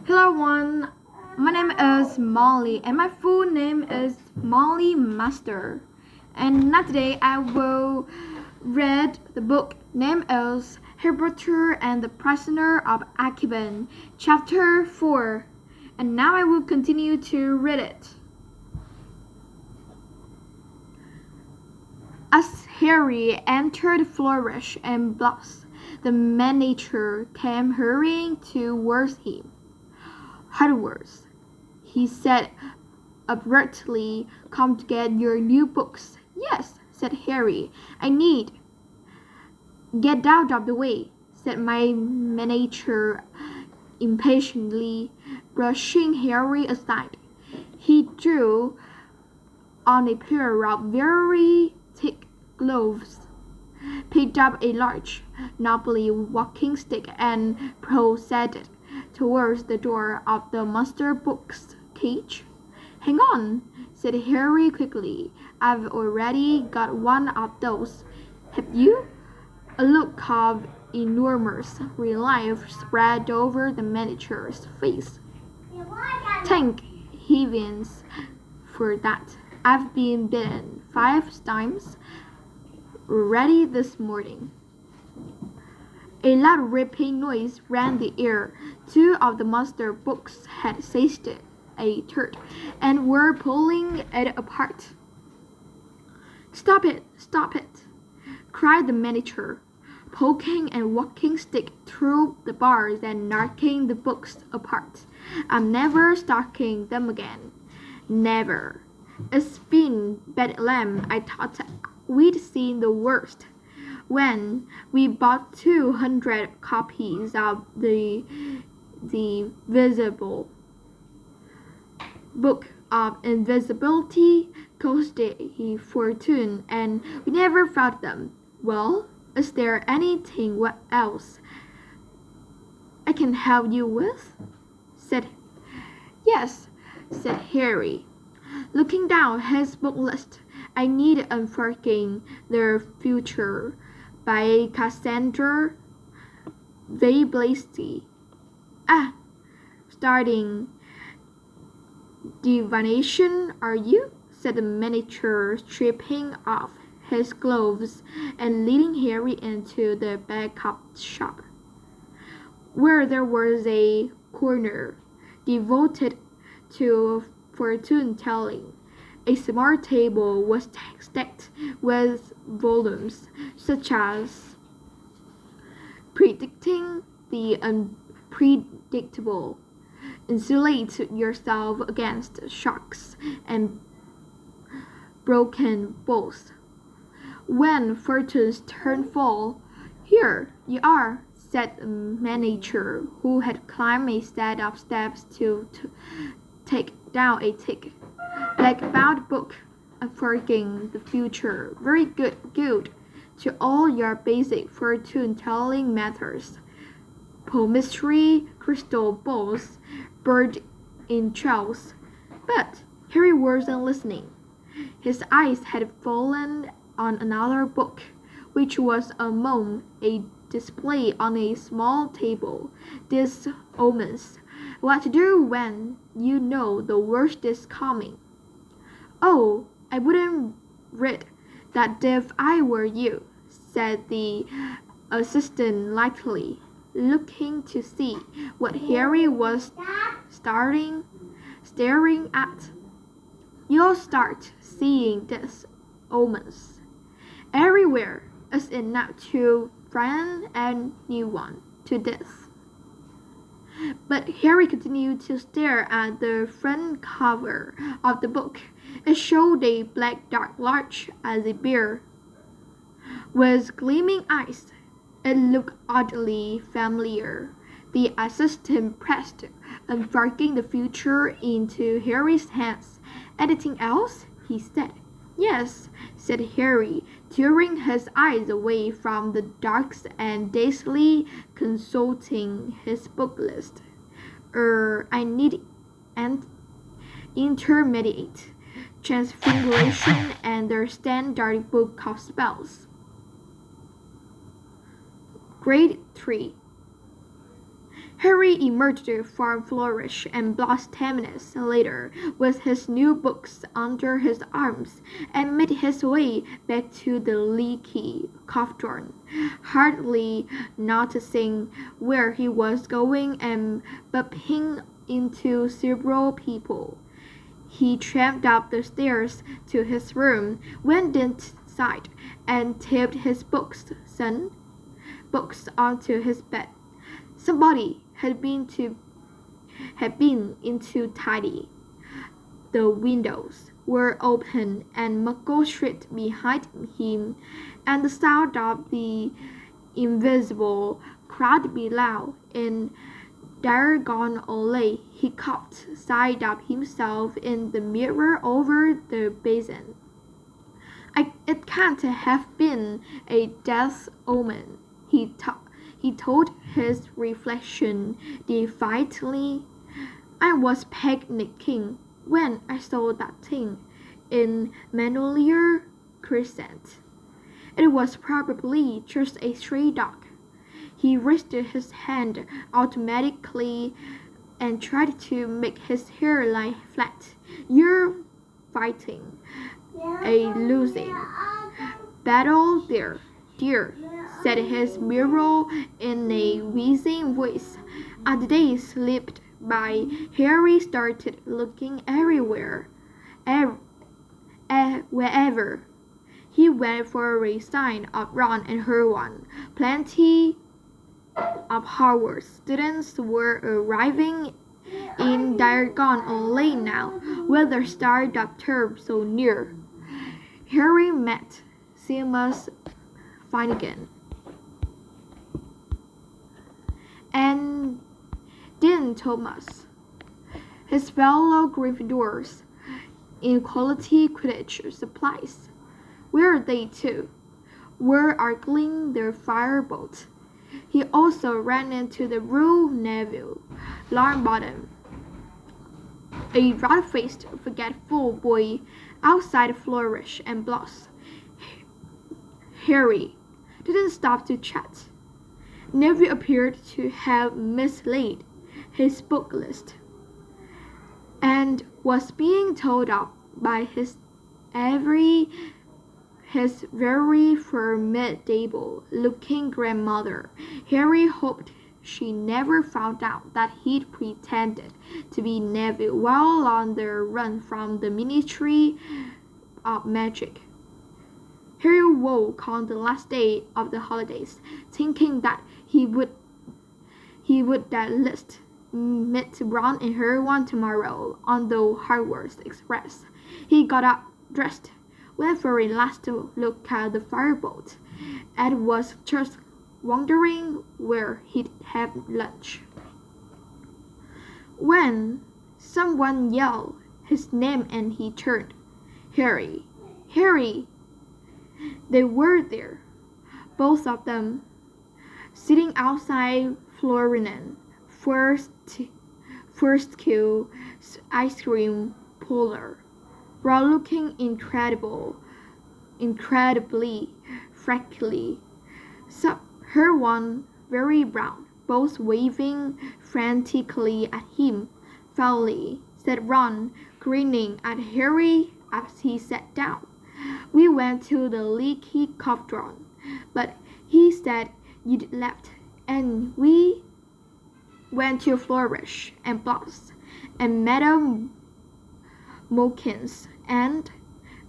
Hello everyone, my name is Molly and my full name is Molly Master. And now today I will read the book named as Harry Potter and the Prisoner of Azkaban, Chapter 4. And now I will continue to read it. As Harry entered the flourish and blocks, the miniature came hurrying towards him. Hogwarts, he said abruptly. Come to get your new books. Yes, said Harry. I need. Get out of the way, said my miniature impatiently, brushing Harry aside. He drew on a pair of very thick gloves, picked up a large, knobbly walking stick, and proceeded towards the door of the monster book's cage. Hang on, said Harry quickly. I've already got one of those. Have you? A look of enormous relief spread over the miniature's face. Thank heavens for that. I've been bitten 5 times already this morning. A loud ripping noise rang the air. 2 of the monster books had seized a turd and were pulling it apart. Stop it! Stop it! Cried the miniature, poking a walking stick through the bars and knocking the books apart. I'm never stocking them again. Never. It's been bedlam. I thought we'd seen the worst when we bought 200 copies of the Visible Book of Invisibility. Cost a fortune, and we never found them. Well, is there anything else I can help you with? Said Yes, said Harry, looking down his book list. I need Unforking the Future by Cassandra Vablesky. Starting divination, are you? Said the miniature, stripping off his gloves and leading Harry into the back-up shop, where there was a corner devoted to fortune-telling. A small table was stacked with volumes such as Predicting the Unpredictable, Insulate Yourself Against Shocks and Broken Balls, When Fortunes Turn Full. Here you are, said the miniature, who had climbed a set of steps to take down a thick, black-bound book. Unforking the Future. Very good to all your basic fortune-telling methods. Palmistry, crystal balls, bird in shells. But Harry wasn't listening. His eyes had fallen on another book, which was among a display on a small table. These omens. What to do when you know the worst is coming. Oh, I wouldn't read that if I were you, said the assistant lightly, looking to see what Harry was staring at. You'll start seeing these omens everywhere. Is it not to friend anyone to this? But Harry continued to stare at the front cover of the book. It showed a black dog large as a bear, with gleaming eyes. It looked oddly familiar. The assistant pressed Unforking the Future into Harry's hands. Anything else? He said. Yes, said Harry, tearing his eyes away from the dogs and dazedly consulting his book list. I need an intermediate, Transfiguration, and the Standard Book of Spells. Grade 3. Harry emerged from Flourish and Blotts 10 minutes later with his new books under his arms and made his way back to the leaky cauldron, hardly noticing where he was going and bumping into several people. He tramped up the stairs to his room, went inside, and taped his books onto his bed. Somebody had been into tidy. The windows were open and Muggle Street behind him, and the sound of the invisible crowd below in Diagon Alley. He caught sight of himself in the mirror over the basin. It can't have been a death omen, he told his reflection defiantly. I was panicking when I saw that thing in Magnolia Crescent. It was probably just a stray dog. He raised his hand automatically and tried to make his hair lie flat. You're fighting a losing battle there, dear, said his mirror in a wheezing voice. As the days slipped by, Harry started looking everywhere, wherever he went for a sign of Ron and Hermione. Plenty of Hogwarts students were arriving in Diagon Alley now, with the start of term so near. Harry met Seamus Finnegan and Dean Thomas, his fellow Gryffindors, in quality Quidditch supplies. Where they too were arguing their firebolt. He also ran into the Rue Neville Longbottom, a rat-faced, forgetful boy outside Flourish and Blotts. Harry didn't stop to chat. Neville appeared to have mislaid his book list and was being told off by his very formidable-looking grandmother. Harry hoped she never found out that he'd pretended to be Neville while on the run from the Ministry of Magic. Harry woke on the last day of the holidays, thinking that he would at least meet Ron and Hermione tomorrow on the Hogwarts Express. He got up, dressed, went for a last look at the firebolt, and was just wondering where he'd have lunch when someone yelled his name and he turned. Harry! Harry! They were there, both of them, sitting outside Florian First Q ice cream parlor, while looking incredibly frankly. Hermione very brown, both waving frantically at him. Folly, said Ron, grinning at Harry as he sat down. We went to the leaky cauldron, but he said you'd left, and we went to Flourish and Blotts and Madame Mokins, and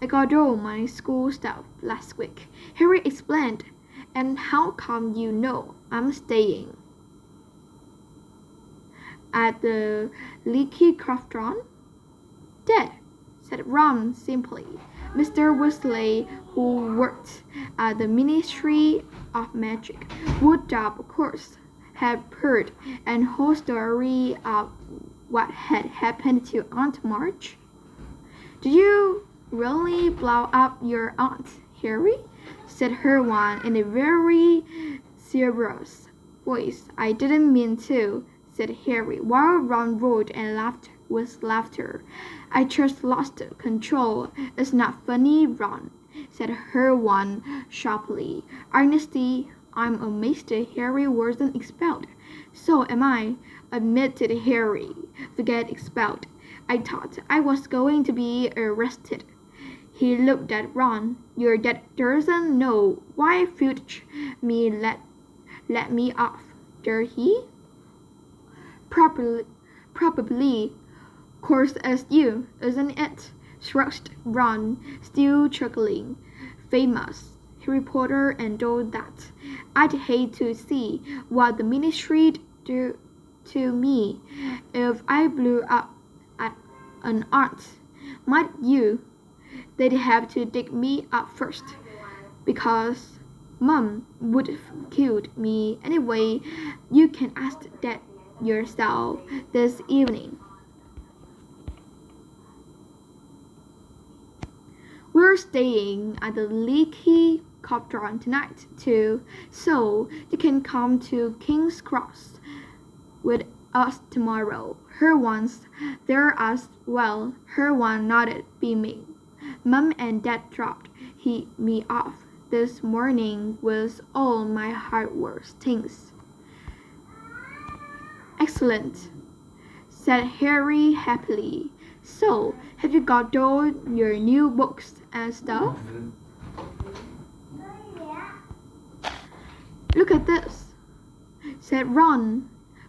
I got all my school stuff last week, Harry explained. And how come you know I'm staying at the leaky cauldron? Dead, said Ron simply. Mr. Weasley, who worked at the Ministry of Magic, would of course have heard an whole story of what had happened to Aunt March. Did you really blow up your aunt, Harry? Said Hermione in a very serious voice. I didn't mean to, said Harry, while Ron roared and laughed with laughter. I just lost control. It's not funny, Ron, said Hermione sharply. Honestly, I'm amazed Harry wasn't expelled. So am I, admitted Harry, to get expelled. I thought I was going to be arrested. He looked at Ron. Your dad doesn't know why Filch me let me off, does he? Probably. Course as you, isn't it? Shrugged Ron, still chuckling. Famous reporter and all that. I'd hate to see what the ministry do to me if I blew up at an aunt. Might you? They'd have to dig me up first, because Mum would have killed me anyway. You can ask Dad yourself this evening. We're staying at the Leaky Cauldron tonight, too, so you can come to King's Cross with us tomorrow. Herwan's there as well. Herwan nodded, beaming. Mum and Dad dropped me off this morning with all my hardware things. Excellent, said Harry happily. So, have you got all your new books and stuff? Look at this, said Ron,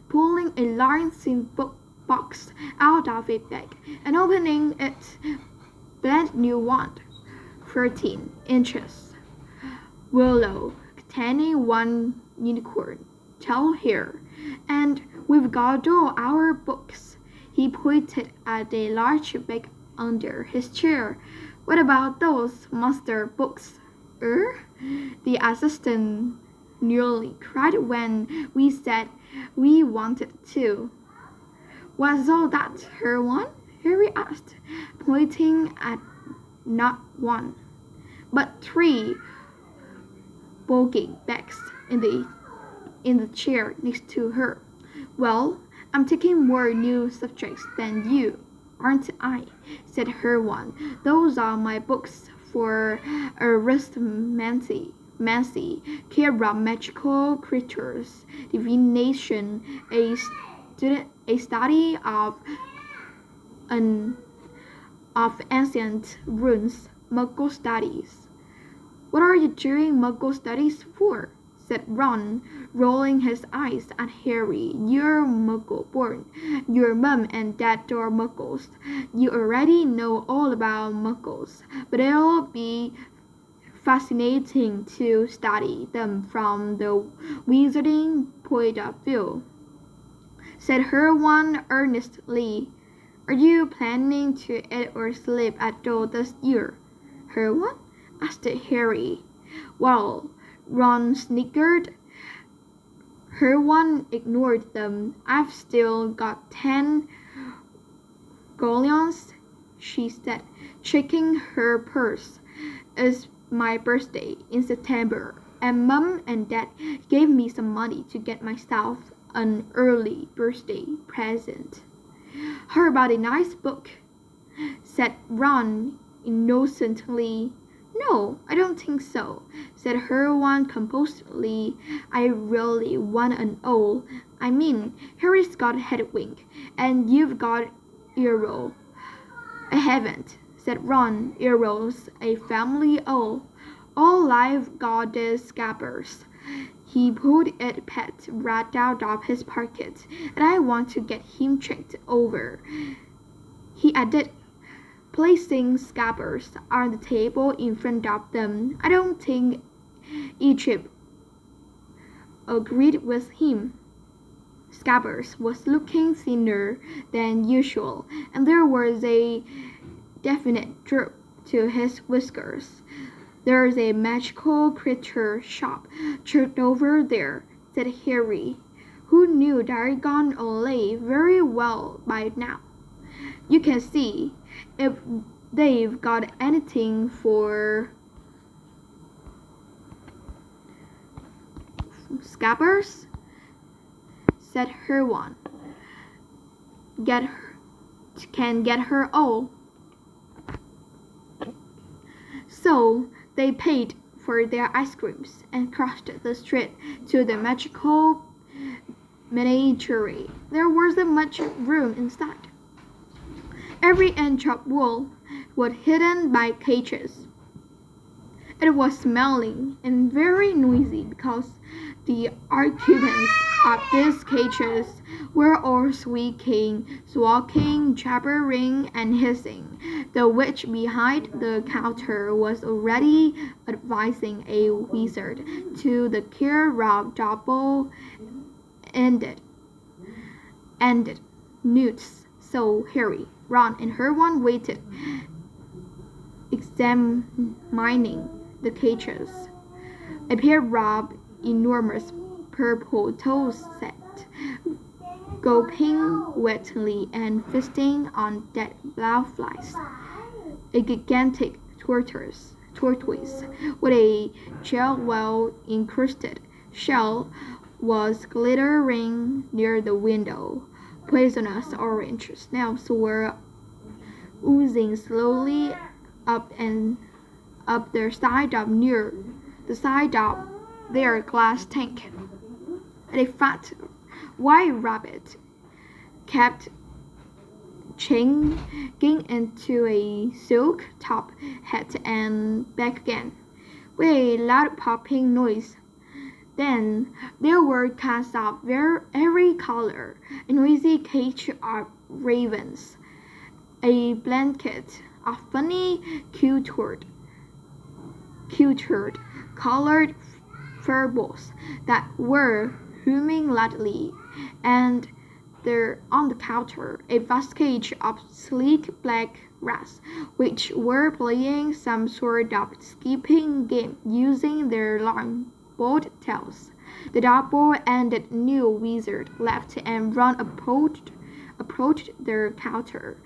pulling a large book box out of a bag and opening it. Brand new one, 13 inches. Willow, containing one unicorn. Tell here. And we've got all our books. He pointed at a large bag under his chair. What about those monster books? The assistant nearly cried when we said we wanted to. What's all that, Herwan? Harry asked, pointing at not one, but 3 bulging bags in the chair next to her. Well, I'm taking more new subjects than you, aren't I? Said Herwan. Those are my books for arithmancy, care about magical creatures, divination, a study of ancient runes, Muggle studies. What are you doing Muggle studies for? Said Ron, rolling his eyes at Harry. You're Muggle-born. Your mum and dad are Muggles. You already know all about Muggles, but it'll be fascinating to study them from the wizarding point of view, said Herwan earnestly. Are you planning to eat or sleep at all this year? Herwan? Asked Harry. Well, Ron snickered. Herwan ignored them. I've still got 10 galleons, she said, checking her purse. It's my birthday in September, and Mum and Dad gave me some money to get myself an early birthday present. How about a nice book? Said Ron innocently. No, I don't think so, said Herwan composedly. I really want an owl. I mean, Harry's got Hedwig, and you've got Earl. I haven't, said Ron. Earl's a family owl. All I've got is Scabbers. He pulled a pet rat out of his pocket, and I want to get him checked over, he added, placing Scabbers on the table in front of them. I don't think Egypt agreed with him. Scabbers was looking thinner than usual, and there was a definite droop to his whiskers. There's a magical creature shop just over there, said Harry, who knew Diagon Alley very well by now. You can see if they've got anything for Scabbers, said Herwan. Can get her all. So they paid for their ice creams and crossed the street to the magical menagerie. There wasn't much room inside. Every inch of wall was hidden by cages. It was smelling and very noisy because the occupants of these cages were all squeaking, squawking, jabbering, and hissing. The witch behind the counter was already advising a wizard to the care of double-ended newts. So Harry, Ron, and Hermione waited, examining the cages. A pair of enormous purple toes sat, gulping wetly and feasting on dead blowflies. A gigantic tortoise with a gel-well-encrusted shell was glittering near the window. Poisonous orange snails were oozing slowly up the side of their glass tank. A fat white rabbit kept changing into a silk top hat and back again, with a loud popping noise. Then there were cats of every color, a noisy cage of ravens, a blanket of funny cultured colored furballs that were humming loudly, and there on the counter a vast cage of sleek black rats, which were playing some sort of skipping game using their long bold tails. The double-ended new wizard left and Ron approached their counter.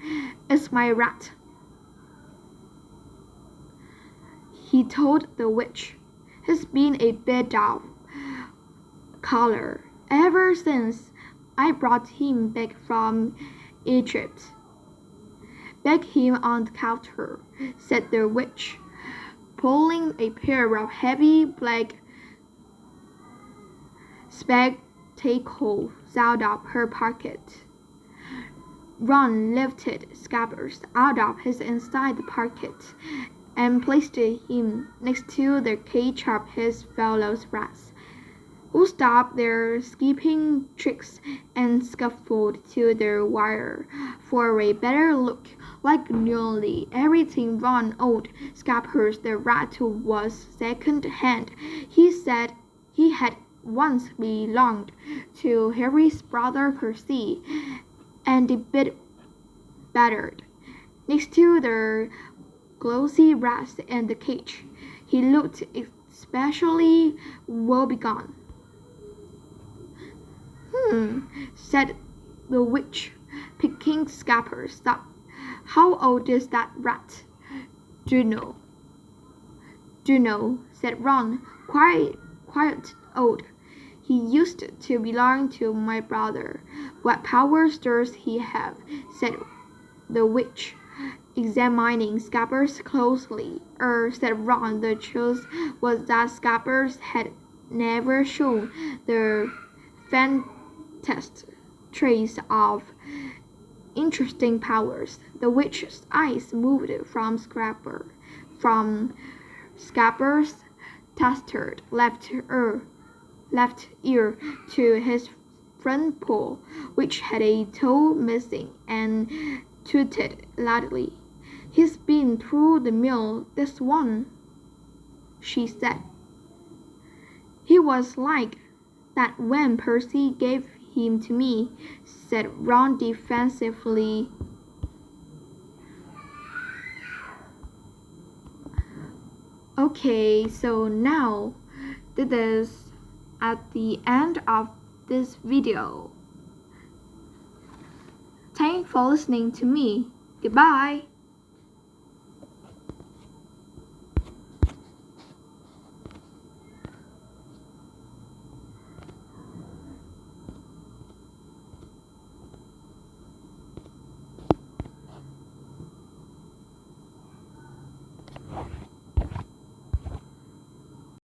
"It's my rat," he told the witch. "He's been a bit of color ever since I brought him back from Egypt." "Back him on the counter," said the witch, pulling a pair of heavy black spectacles out of her pocket. Ron lifted Scabbers out of his inside pocket and placed him next to the cage of his fellow rats, who stopped their skipping tricks and scuffled to their wire for a better look. Like nearly everything Ron owned, Scabbers the rat was second-hand. He said he had once belonged to Harry's brother Percy, and a bit battered. Next to the glossy rats in the cage, he looked especially woebegone. Said the witch, picking Scabbers up. "How old is that rat?" "Dunno," said Ron. Quite old. He used to belong to my brother." "What powers does he have?" said the witch, examining Scabbers closely. Said Ron. The truth was that Scabbers had never shown the faintest trace of interesting powers. The witch's eyes moved from Scabbers' testered left ear to his front paw, which had a toe missing, and tooted loudly. "He's been through the mill, this one," she said. "He was like that when Percy gave him to me," said Ron defensively. Okay, so now this is at the end of this video. Thanks for listening to me. Goodbye.